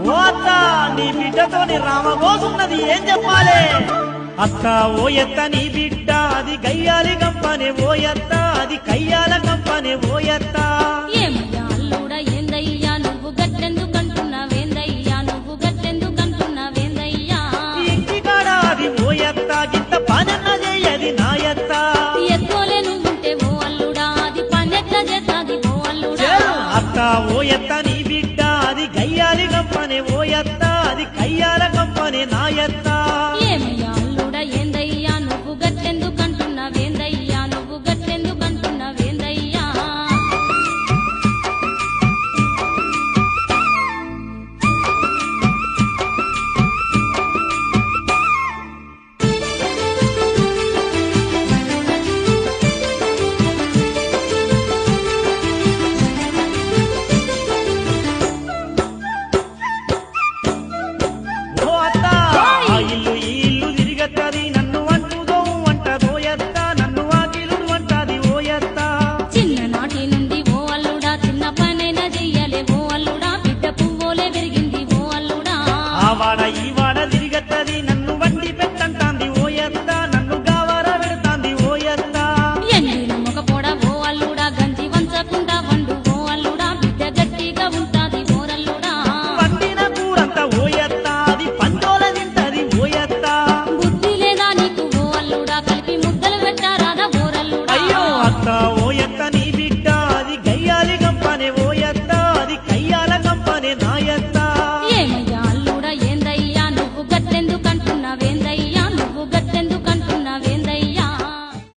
ఓ అత్త నీ బిడ్డతోని రామగోసున్నది ఏం చెప్పాలి? అత్త ఓ ఎత్త నీ బిడ్డ అది గయ్యాలి గంపనే ఓ ఎత్త అది కయ్యాల గంపనే ఓ ఎత్త. ఏమయ్యా అల్లుడా ఏందయ్యా నువ్వు గట్టెందుకంటున్నావేందయ్యా నువ్వు గట్టెందుకంటున్నావేందయ్యా? ఇంటికాడ అది ఓ ఎత్త గింత పనన్న చేయది నా ఎత్త. ఎత్తులే నువ్వుంటే ఓ అల్లుడా అది పనెట్ల చేస్తాది ఓ అల్లుడా? అత్త ఓ ఎత్త నీ బిడ్డ అది గయ్యాలి గంపనే ఓ ఎత్త అది కయ్యాల గంపనే నా ఎత్త.